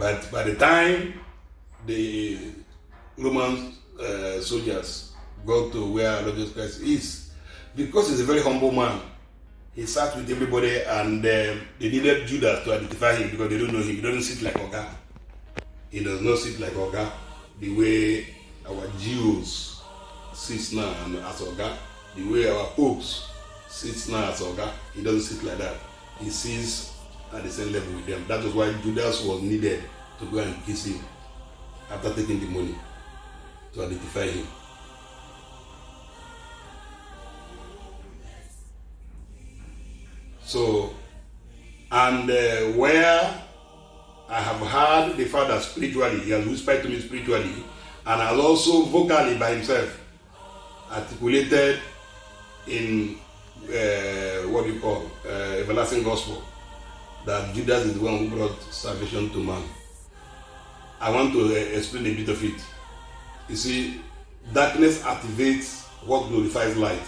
But by the time the Roman soldiers got to where Lord Jesus Christ is, because he's a very humble man, he sat with everybody, and they needed Judas to identify him because they don't know him. He doesn't sit like Oga. He does not sit like Oga the way our Jews sit now as Oga, the way our popes sits now as Oga. He doesn't sit like that. He sits at the same level with them. That was why Judas was needed to go and kiss him after taking the money to identify him. So, and where I have heard the Father spiritually, he has whispered to me spiritually, and has also vocally by himself articulated in what we call everlasting gospel, that Judas is the one who brought salvation to man. I want to explain a bit of it. You see, darkness activates what glorifies light.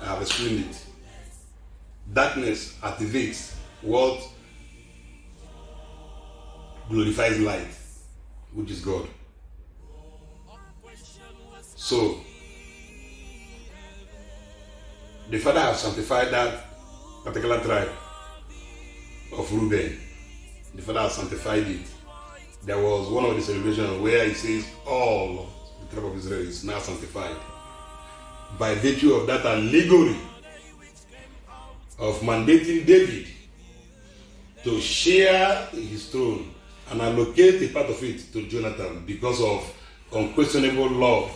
I have explained it. Darkness activates what glorifies light, which is God. So, the Father has sanctified that particular tribe of Reuben. The Father has sanctified it. There was one of the celebrations where he says all the tribe of Israel is now sanctified. By virtue of that allegory of mandating David to share his throne and allocate a part of it to Jonathan because of unquestionable love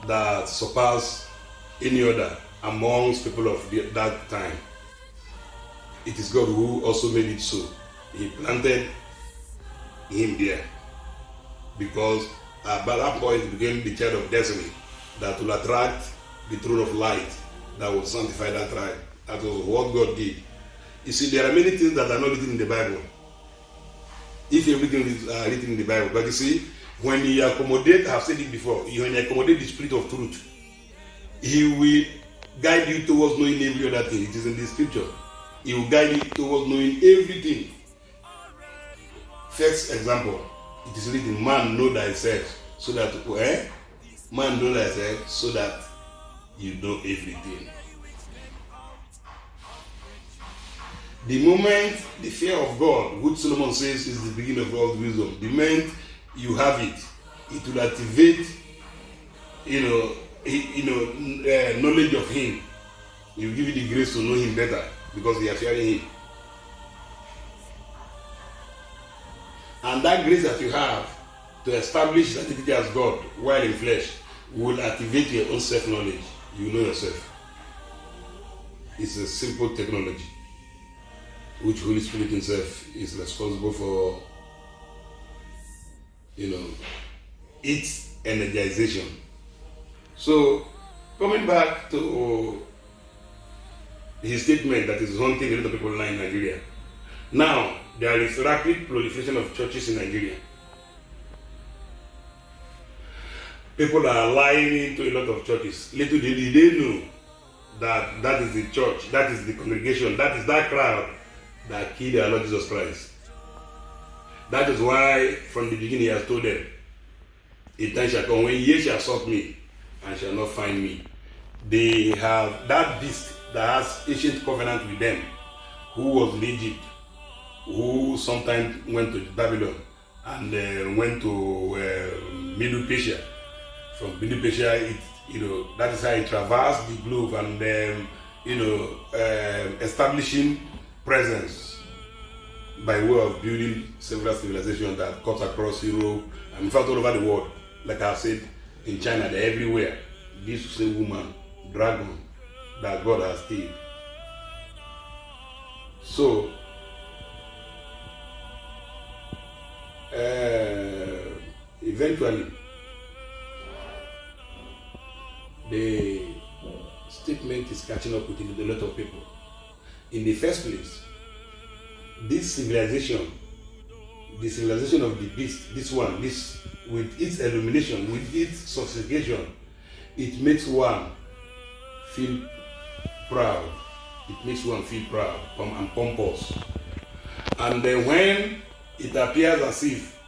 that surpassed any other amongst people of that time. It is God who also made it so. He planted him there because by that point he became the child of destiny that will attract the throne of light that will sanctify that tribe. That was what God did. You see, there are many things that are not written in the Bible. If everything is written in the Bible, but you see, when you accommodate, I have said it before, when you accommodate the spirit of truth, he will guide you towards knowing every other thing. It is in the scripture. He will guide you towards knowing everything. First example, it is written, man know thyself, so that man know thyself, so that you know everything. The moment the fear of God, which Solomon says is the beginning of all wisdom, the moment you have it, it will activate, knowledge of Him. He will give you the grace to know Him better because you are fearing Him. And that grace that you have to establish identity as God while in flesh will activate your own self-knowledge. You know yourself. It's a simple technology which Holy Spirit Himself is responsible for, its energization. So, coming back to his statement that is haunting a lot of people now in Nigeria. Now, there is rapid proliferation of churches in Nigeria. People are lying into a lot of churches. Little did they know that that is the church, that is the congregation, that is that crowd that killed our Lord Jesus Christ. That is why from the beginning He has told them, a time shall come when ye shall sought me and shall not find me. They have that beast that has ancient covenant with them, who was in Egypt, who sometimes went to Babylon and went to Middle Persia. From Middle Persia, that is how it traversed the globe and establishing presence by way of building several civilizations that cut across Europe and in fact all over the world. Like I said, in China, they're everywhere. This same woman, dragon, that God has killed. So, eventually, the statement is catching up with a lot of people. In the first place, this civilization, the civilization of the beast, this with its illumination, with its sophistication, it makes one feel proud. It makes one feel proud and pompous. And then when it appears as if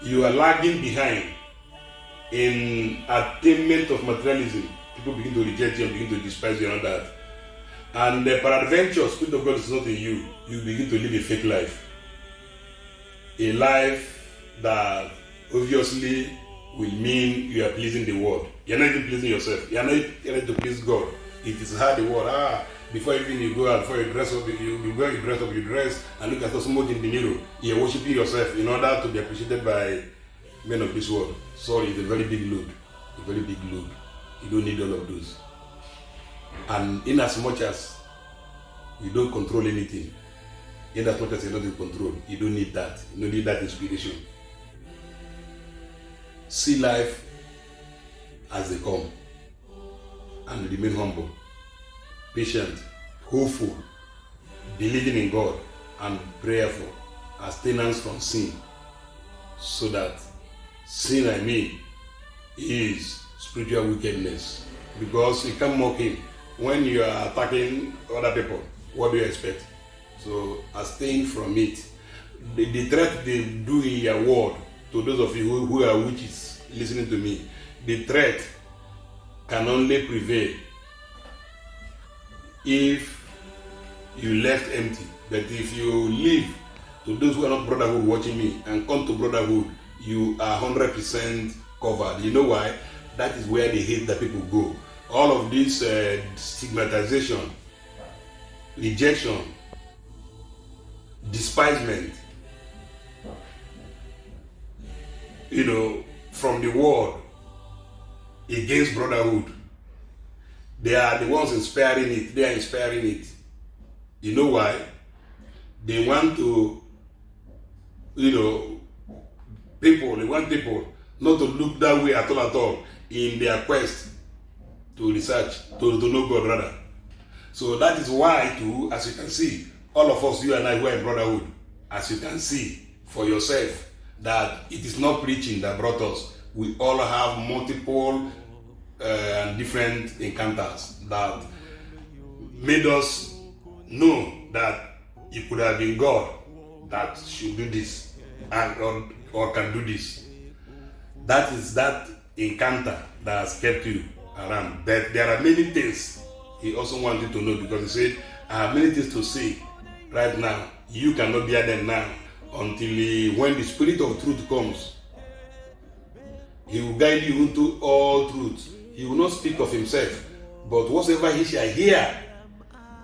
you are lagging behind in attainment of materialism. People begin to reject you and begin to despise you and all that. And peradventure, Spirit of God is not in you. You begin to live a fake life. A life that obviously will mean you are pleasing the world. You're not even pleasing yourself. You're not to please God. It is hard the word. Before even you go out, before you dress up, you dress and look at somebody in the mirror. You're worshiping yourself in order to be appreciated by men of this world. Sorry, it's a very big load. A very big load. You don't need all of those. And in as much as you don't control anything, in as much as you're not in control, you don't need that. You don't need that inspiration. See life as they come and remain humble, patient, hopeful, believing in God, and prayerful, abstinence from sin, so that sin, I mean, is spiritual wickedness. Because you can't mock him. When you are attacking other people, what do you expect? So abstain from it. The threat they do in your word, to those of you who are witches listening to me, the threat can only prevail if you left empty. But if you live, to those who are not brotherhood watching me and come to brotherhood, you are 100% covered. You know why? That is where the hate that people go. All of this stigmatization, rejection, despisement, from the world against brotherhood. They are the ones inspiring it. They are inspiring it. You know why? They want to, they want people not to look that way at all in their quest to research, to know God rather. So that is why too, as you can see, all of us, you and I, who are in brotherhood, as you can see for yourself, that it is not preaching that brought us. We all have multiple and different encounters that made us know that it could have been God that should do this or can do this. That is that encounter that has kept you around. But there are many things he also wants you to know, because he said, I have many things to say right now. You cannot bear them now until when the Spirit of truth comes. He will guide you into all truth. He will not speak of himself, but whatsoever he shall hear,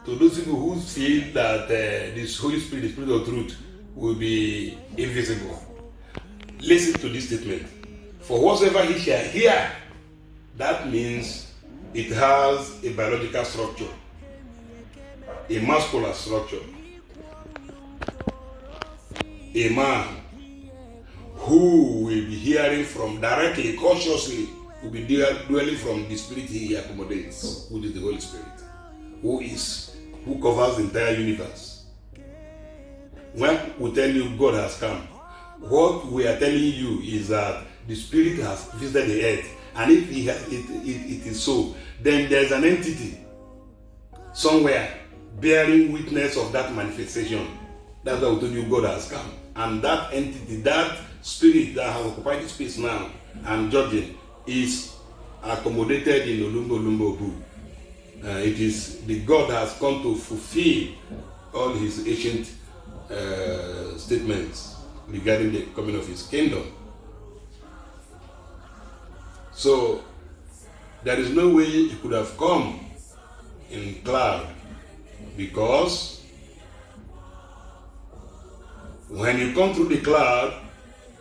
to those people who feel that this Holy Spirit, the Spirit of truth, will be invisible. Listen to this statement. For whatsoever he shall hear, that means it has a biological structure, a muscular structure. A man who will be hearing from directly, consciously, will be dwelling from the Spirit he accommodates, which is the Holy Spirit, who covers the entire universe. When we tell you God has come, what we are telling you is that the Spirit has visited the earth, and if it is so, then there's an entity somewhere bearing witness of that manifestation. That's why we told you God has come. And that entity, that spirit that has occupied the space now and judging, is accommodated in Olumbo. It is the God that has come to fulfill all his ancient statements regarding the coming of his kingdom. So there is no way he could have come in cloud, because when you come through the cloud,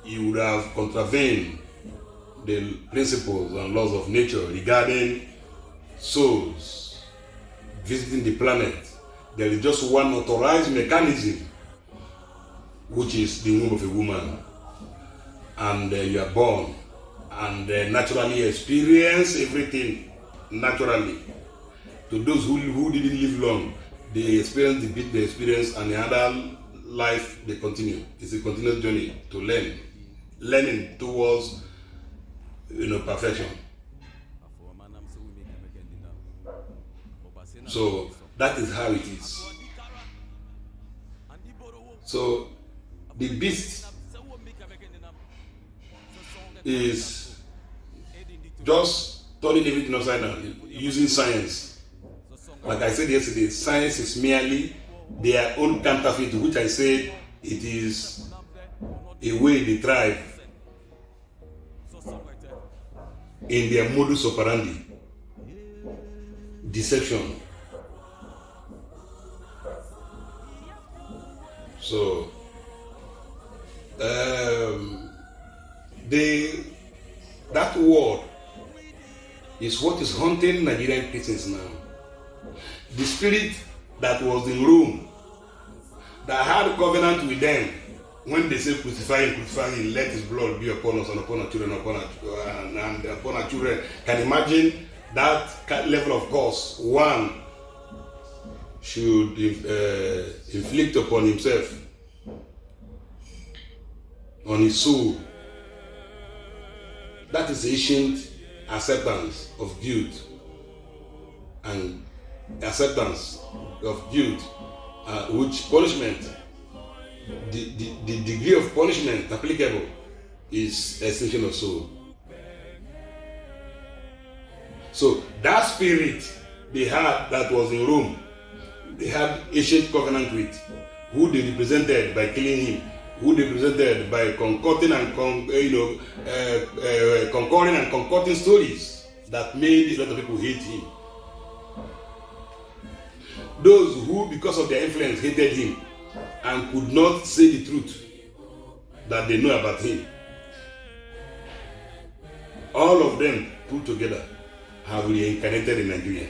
you would have contravened the principles and laws of nature regarding souls visiting the planet. There is just one authorized mechanism, which is the womb of a woman, and you are born and naturally experience everything naturally. To those who didn't live long, they experience the bit they experience, and the other life they continue. It's a continuous journey to learning towards perfection. So that is how it is. So the beast is just turning everything upside down using science. Like I said yesterday, science is merely their own counterfeit, which I said it is a way they thrive in their modus operandi. Deception. So that word is what is haunting Nigerian Christians now. The spirit that was in Rome, that had a covenant with them, when they say crucify him, let his blood be upon us and upon our children, and upon our children. Can imagine that level of cost one should inflict upon himself, on his soul. That is ancient acceptance of guilt and acceptance of guilt, which punishment, the degree of punishment applicable is extinction of soul. So that spirit they had that was in Rome, they had ancient covenant with, who they represented by killing him, who they represented by concocting and concurring and concocting stories that made a lot of people hate him. Those who, because of their influence, hated him and could not say the truth that they know about him. All of them put together have reincarnated in Nigeria.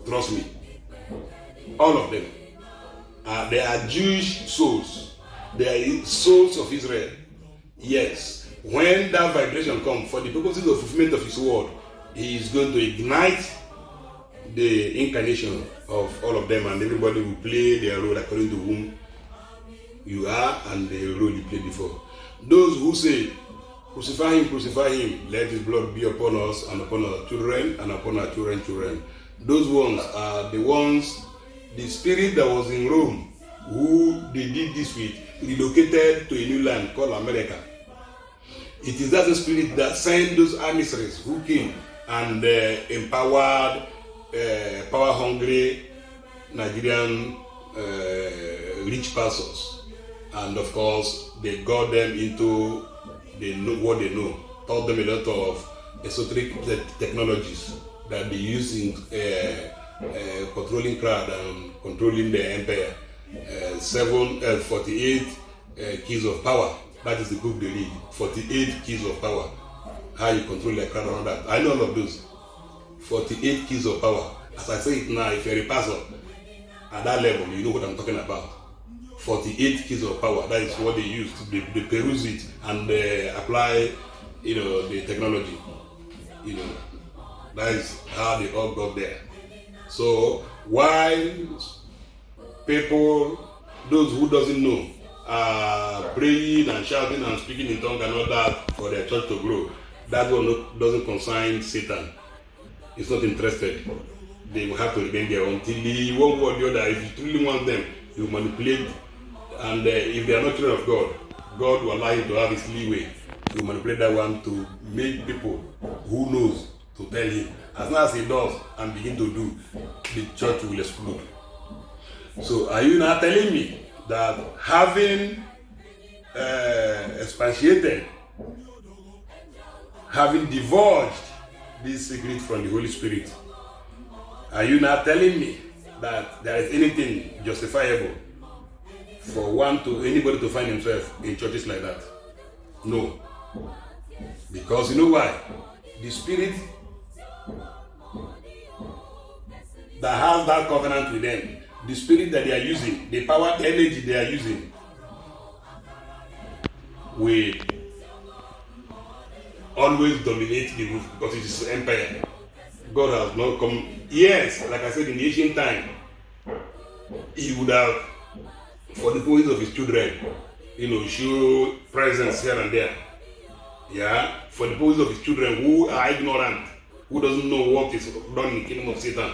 Trust me. All of them. They are Jewish souls. They are souls of Israel. Yes. When that vibration comes, for the purposes of fulfillment of his word, he is going to ignite the incarnation of all of them, and everybody will play their role according to whom you are and the role you played before. Those who say, crucify him, let his blood be upon us and upon our children and upon our children's children. Those ones are the ones, the spirit that was in Rome, who they did this with, relocated to a new land called America. It is that spirit that sent those emissaries who came and empowered power-hungry Nigerian rich persons, and of course they got them into what they know, taught them a lot of esoteric technologies that they use in controlling crowd and controlling the empire. 48 keys of power. That is the book they read. 48 keys of power. How you control the crowd and all that. I know all of those. 48 keys of power. As I say it now, if you're a pastor at that level, you know what I'm talking about. 48 keys of power. That is what they use. They peruse it and they apply, the technology. That is how they all got there. So while people, those who doesn't know, are praying and shouting and speaking in tongues and all that for their church to grow, that one doesn't concern Satan. It's not interested. They will have to remain there until the one way or the other. If you truly want them, you manipulate, and if they are not children of God, God will allow you to have his leeway to manipulate that one to make people who knows to tell him. As long as he does and begin to do, the church will explode. So are you now telling me that having expatiated, having divulged this secret from the Holy Spirit, are you now telling me that there is anything justifiable for anybody to find himself in churches like that? No. Because you know why? The spirit that has that covenant with them, the spirit that they are using, the power, the energy they are using, will always dominate the roof because it is empire. God has not come. Yes, like I said, in the ancient time, he would have, for the purpose of his children, show presence here and there. Yeah, for the purpose of his children who are ignorant, who doesn't know what is done in the kingdom of Satan.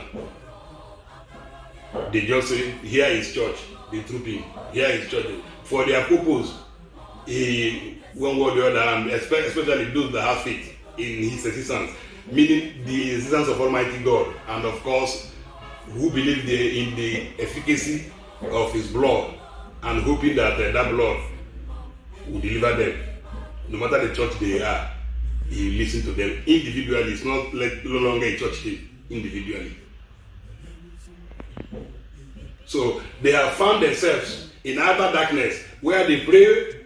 They just say, here is church. they troop him. Here is church. For their purpose, he one way or the other, and especially those that have faith in his existence, meaning the existence of Almighty God, and of course, who believe in the efficacy of his blood, and hoping that that blood will deliver them. No matter the church they are, he listens to them individually. It's not no longer a church thing, individually. So they have found themselves in utter darkness where they pray,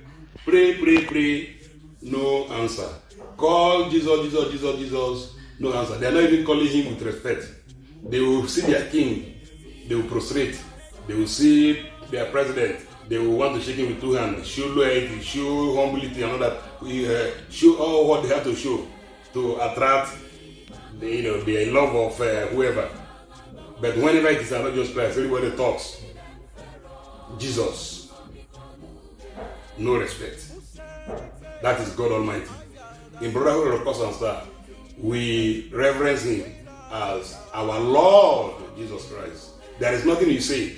no answer. Call Jesus, no answer. They are not even calling him with respect. They will see their king, they will prostrate. They will see their president, they will want to shake him with two hands, show loyalty, show humility, and all that. Show all what they have to show to attract the love of whoever. But whenever it is not just Christ, everybody talks. Jesus, no respect. That is God Almighty. In Brotherhood of Cross and Star, we reverence him as our Lord Jesus Christ. There is nothing you say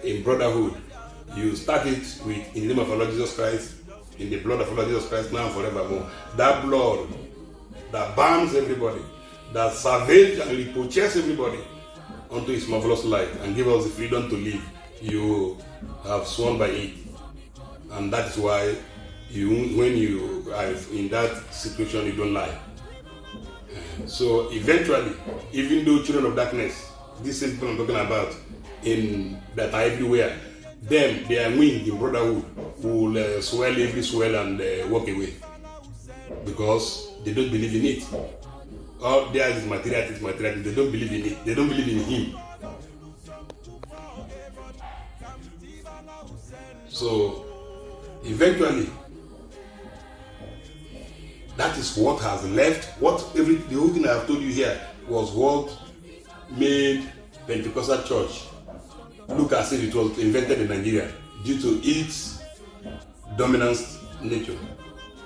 in brotherhood. You start it with in the name of our Lord Jesus Christ, in the blood of our Lord Jesus Christ, now and forevermore. That blood that burns everybody, that salvages and repurchases everybody unto his marvelous light and give us the freedom to live. You have sworn by it. And that is why when you are in that situation, you don't lie. So eventually, even though children of darkness, these same people I'm talking about, that are everywhere, they are weak in brotherhood, will swell every swell and walk away because they don't believe in it. All theirs is material, they don't believe in it, they don't believe in him. So eventually, that is what has left. The whole thing I have told you here was what made Pentecostal church look as if it was invented in Nigeria due to its dominant nature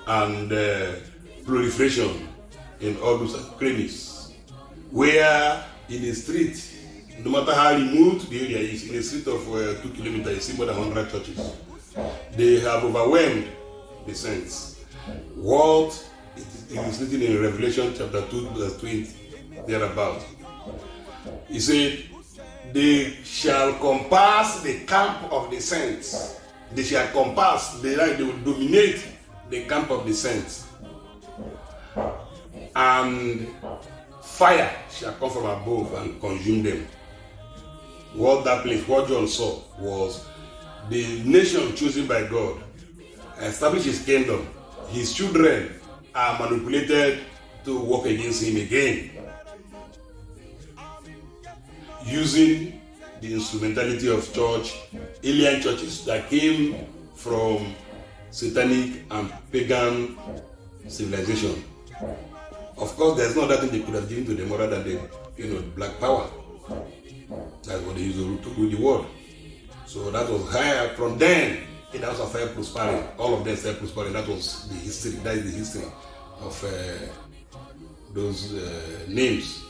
and proliferation in all those crannies. Where in the street, no matter how remote the area is, in a street of 2 kilometers, you see more than 100 churches. They have overwhelmed the saints. What it is written in Revelation chapter 2, verse 20, thereabout. He said, they shall compass the camp of the saints. They shall compass, they will dominate the camp of the saints. And fire shall come from above and consume them. What John saw was the nation chosen by God establish his kingdom. His children are manipulated to work against him again, using the instrumentality of church, alien churches that came from satanic and pagan civilization. Of course, there's no other thing they could have given to them other than the black power. That's what they used to rule the world. So that was higher. From then, it also started prospering. All of them started prospering. That was the history. That is the history of those names.